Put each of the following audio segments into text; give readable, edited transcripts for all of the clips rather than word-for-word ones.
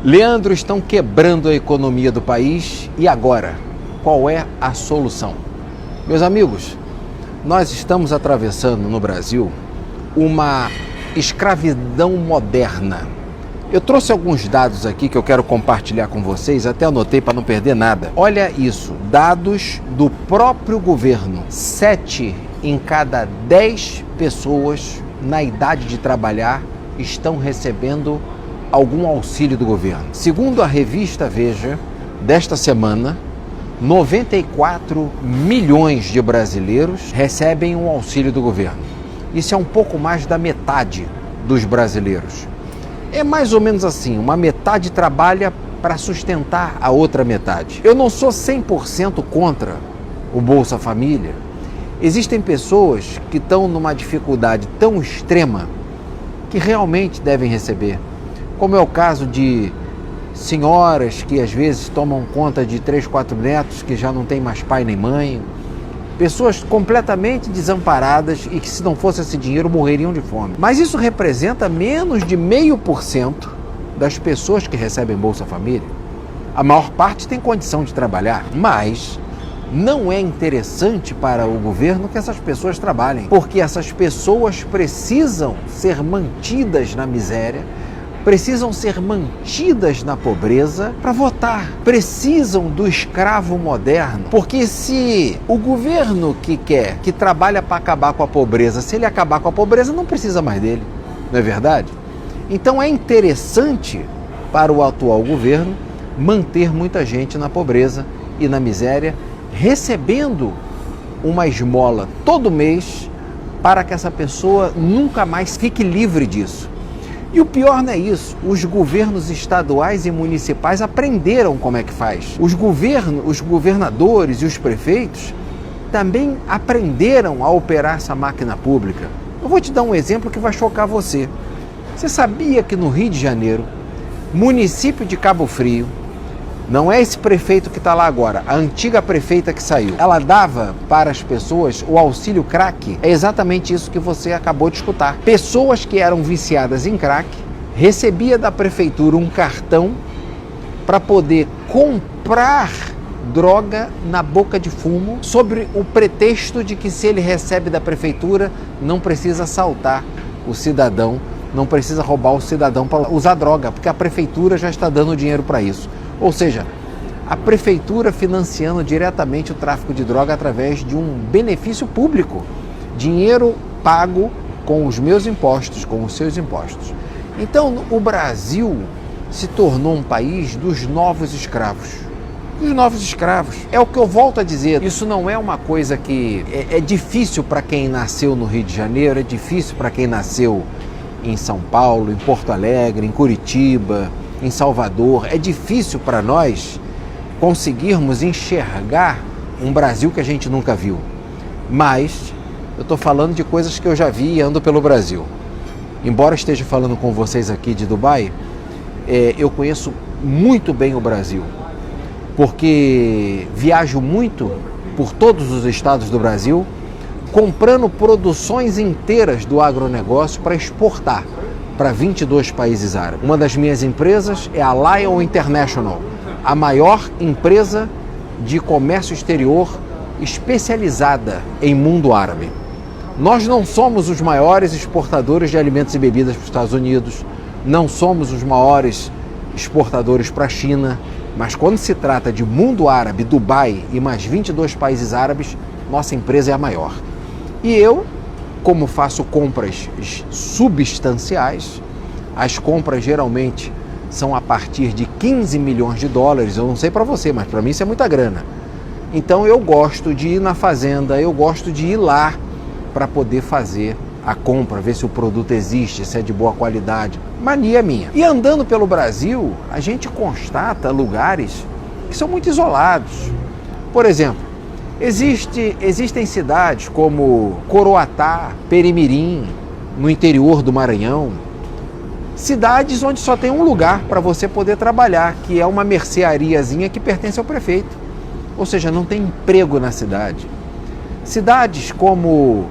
Leandro, estão quebrando a economia do país e agora? Qual é a solução? Meus amigos, nós estamos atravessando no Brasil uma escravidão moderna. Eu trouxe alguns dados aqui que eu quero compartilhar com vocês, até anotei para não perder nada. Olha isso, dados do próprio governo. 7 em cada 10 pessoas na idade de trabalhar estão recebendo algum auxílio do governo. Segundo a revista Veja, desta semana, 94 milhões de brasileiros recebem um auxílio do governo. Isso é um pouco mais da metade dos brasileiros. É mais ou menos assim, uma metade trabalha para sustentar a outra metade. Eu não sou 100% contra o Bolsa Família. Existem pessoas que estão numa dificuldade tão extrema que realmente devem receber. Como é o caso de senhoras que às vezes tomam conta de 3, 4 netos que já não tem mais pai nem mãe. Pessoas completamente desamparadas e que, se não fosse esse dinheiro, morreriam de fome. Mas isso representa menos de 0,5% das pessoas que recebem Bolsa Família. A maior parte tem condição de trabalhar, mas não é interessante para o governo que essas pessoas trabalhem, porque essas pessoas precisam ser mantidas na miséria, precisam ser mantidas na pobreza para votar. Precisam do escravo moderno, porque se o governo que trabalha para acabar com a pobreza, se ele acabar com a pobreza, não precisa mais dele, não é verdade? Então é interessante para o atual governo manter muita gente na pobreza e na miséria, recebendo uma esmola todo mês para que essa pessoa nunca mais fique livre disso. E o pior não é isso, os governos estaduais e municipais aprenderam como é que faz. Os governadores e os prefeitos também aprenderam a operar essa máquina pública. Eu vou te dar um exemplo que vai chocar você. Você sabia que no Rio de Janeiro, município de Cabo Frio, não é esse prefeito que está lá agora, a antiga prefeita que saiu, ela dava para as pessoas o auxílio crack? É exatamente isso que você acabou de escutar. Pessoas que eram viciadas em crack recebia da prefeitura um cartão para poder comprar droga na boca de fumo, sobre o pretexto de que, se ele recebe da prefeitura, não precisa assaltar o cidadão, não precisa roubar o cidadão para usar droga, porque a prefeitura já está dando dinheiro para isso. Ou seja, a prefeitura financiando diretamente o tráfico de droga através de um benefício público, dinheiro pago com os meus impostos, com os seus impostos. Então, o Brasil se tornou um país dos novos escravos. Os novos escravos. É o que eu volto a dizer, isso não é uma coisa que é difícil para quem nasceu no Rio de Janeiro, é difícil para quem nasceu em São Paulo, em Porto Alegre, em Curitiba, em Salvador. É difícil para nós conseguirmos enxergar um Brasil que a gente nunca viu. Mas eu estou falando de coisas que eu já vi e ando pelo Brasil. Embora esteja falando com vocês aqui de Dubai, eu conheço muito bem o Brasil, porque viajo muito por todos os estados do Brasil, comprando produções inteiras do agronegócio para exportar para 22 países árabes. Uma das minhas empresas é a Lion International, a maior empresa de comércio exterior especializada em mundo árabe. Nós não somos os maiores exportadores de alimentos e bebidas para os Estados Unidos, não somos os maiores exportadores para a China, mas quando se trata de mundo árabe, Dubai e mais 22 países árabes, nossa empresa é a maior. E eu, como faço compras substanciais, as compras geralmente são a partir de 15 milhões de dólares, eu não sei para você, mas para mim isso é muita grana. Então eu gosto de ir na fazenda, eu gosto de ir lá para poder fazer a compra, ver se o produto existe, se é de boa qualidade. Mania minha. E andando pelo Brasil, a gente constata lugares que são muito isolados. Por exemplo, existem cidades como Coroatá, Perimirim, no interior do Maranhão, cidades onde só tem um lugar para você poder trabalhar, que é uma merceariazinha que pertence ao prefeito. Ou seja, não tem emprego na cidade. Cidades como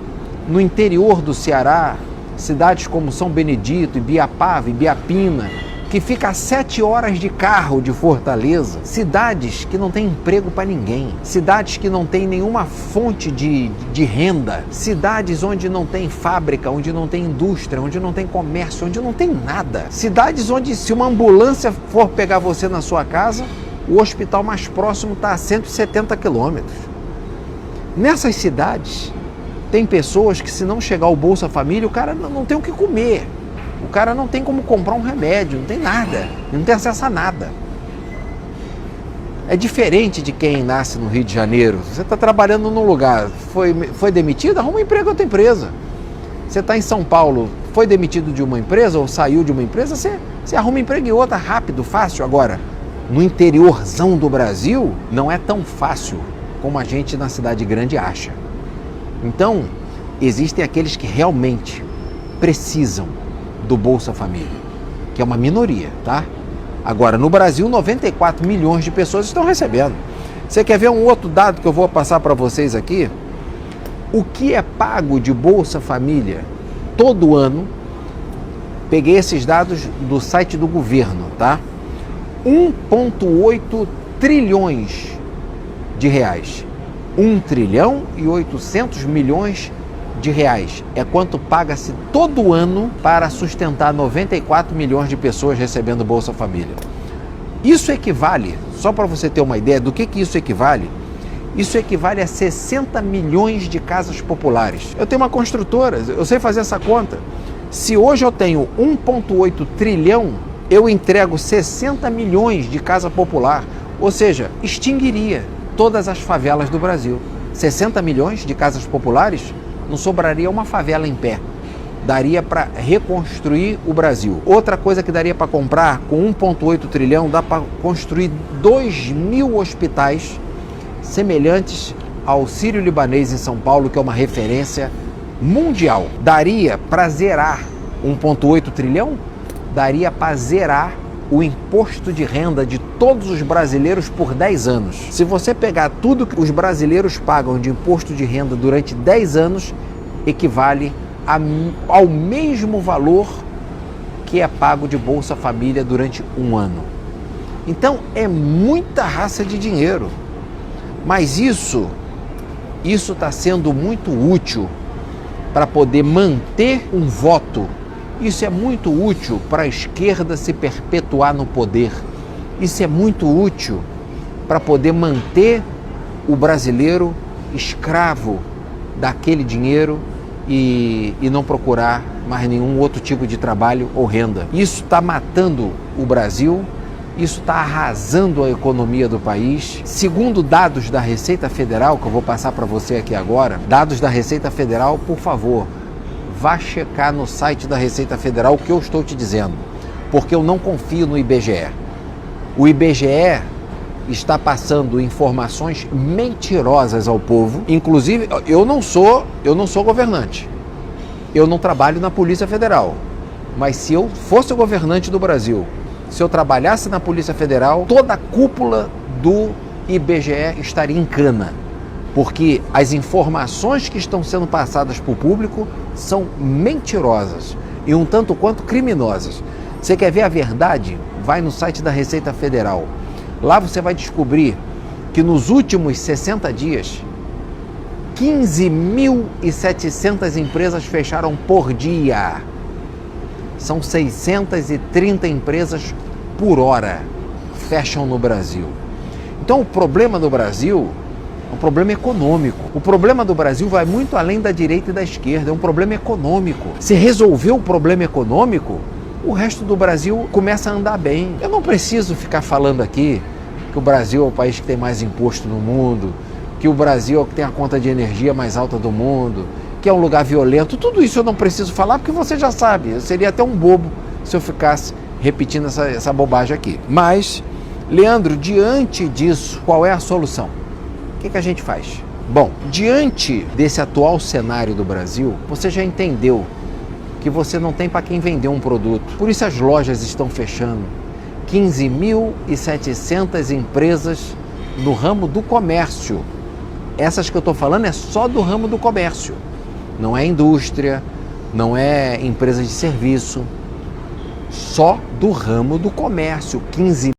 no interior do Ceará, cidades como São Benedito, Ibiapava, Ibiapina, que fica a 7 horas de carro de Fortaleza, cidades que não tem emprego para ninguém, cidades que não tem nenhuma fonte de renda, cidades onde não tem fábrica, onde não tem indústria, onde não tem comércio, onde não tem nada, cidades onde se uma ambulância for pegar você na sua casa, o hospital mais próximo está a 170 quilômetros. Nessas cidades, tem pessoas que se não chegar o Bolsa Família, o cara não tem o que comer. O cara não tem como comprar um remédio, não tem nada, não tem acesso a nada. É diferente de quem nasce no Rio de Janeiro. Você está trabalhando num lugar, foi demitido, arruma um emprego em outra empresa. Você está em São Paulo, foi demitido de uma empresa ou saiu de uma empresa, você arruma emprego em outra rápido, fácil. Agora, no interiorzão do Brasil, não é tão fácil como a gente na cidade grande acha. Então, existem aqueles que realmente precisam do Bolsa Família, que é uma minoria, tá? Agora, no Brasil, 94 milhões de pessoas estão recebendo. Você quer ver um outro dado que eu vou passar para vocês aqui? O que é pago de Bolsa Família todo ano? Peguei esses dados do site do governo, tá? 1,8 trilhões de reais. 1 trilhão e 800 milhões de reais é quanto paga-se todo ano para sustentar 94 milhões de pessoas recebendo Bolsa Família. Isso equivale, só para você ter uma ideia do que isso equivale, isso equivale a 60 milhões de casas populares. Eu tenho uma construtora, eu sei fazer essa conta. Se hoje eu tenho 1,8 trilhão, eu entrego 60 milhões de casa popular, ou seja, extinguiria todas as favelas do Brasil. 60 milhões de casas populares, não sobraria uma favela em pé. Daria para reconstruir o Brasil. Outra coisa que daria para comprar, com 1,8 trilhão, dá para construir 2.000 hospitais semelhantes ao Sírio-Libanês em São Paulo, que é uma referência mundial. Daria para zerar 1,8 trilhão? Daria para zerar o imposto de renda de todos os brasileiros por 10 anos. Se você pegar tudo que os brasileiros pagam de imposto de renda durante 10 anos, equivale ao mesmo valor que é pago de Bolsa Família durante um ano. Então é muita raça de dinheiro. Mas isso está sendo muito útil para poder manter um voto. Isso é muito útil para a esquerda se perpetuar no poder. Isso é muito útil para poder manter o brasileiro escravo daquele dinheiro e não procurar mais nenhum outro tipo de trabalho ou renda. Isso está matando o Brasil, isso está arrasando a economia do país. Segundo dados da Receita Federal, que eu vou passar para você aqui agora, dados da Receita Federal, por favor, vá checar no site da Receita Federal o que eu estou te dizendo, porque eu não confio no IBGE. O IBGE está passando informações mentirosas ao povo. Inclusive, eu não sou governante, eu não trabalho na Polícia Federal, mas se eu fosse o governante do Brasil, se eu trabalhasse na Polícia Federal, toda a cúpula do IBGE estaria em cana, porque as informações que estão sendo passadas para o público são mentirosas e um tanto quanto criminosas. Você quer ver a verdade? Vai no site da Receita Federal. Lá você vai descobrir que nos últimos 60 dias, 15.700 empresas fecharam por dia. São 630 empresas por hora fecham no Brasil. Então o problema do Brasil é um problema econômico. O problema do Brasil vai muito além da direita e da esquerda, é um problema econômico. Se resolver o problema econômico, o resto do Brasil começa a andar bem. Eu não preciso ficar falando aqui que o Brasil é o país que tem mais imposto no mundo, que o Brasil é o que tem a conta de energia mais alta do mundo, que é um lugar violento. Tudo isso eu não preciso falar porque você já sabe. Eu seria até um bobo se eu ficasse repetindo essa bobagem aqui. Mas, Leandro, diante disso, qual é a solução? O que a gente faz? Bom, diante desse atual cenário do Brasil, você já entendeu que você não tem para quem vender um produto. Por isso as lojas estão fechando. 15.700 empresas no ramo do comércio. Essas que eu estou falando é só do ramo do comércio. Não é indústria, não é empresa de serviço. só do ramo do comércio, 15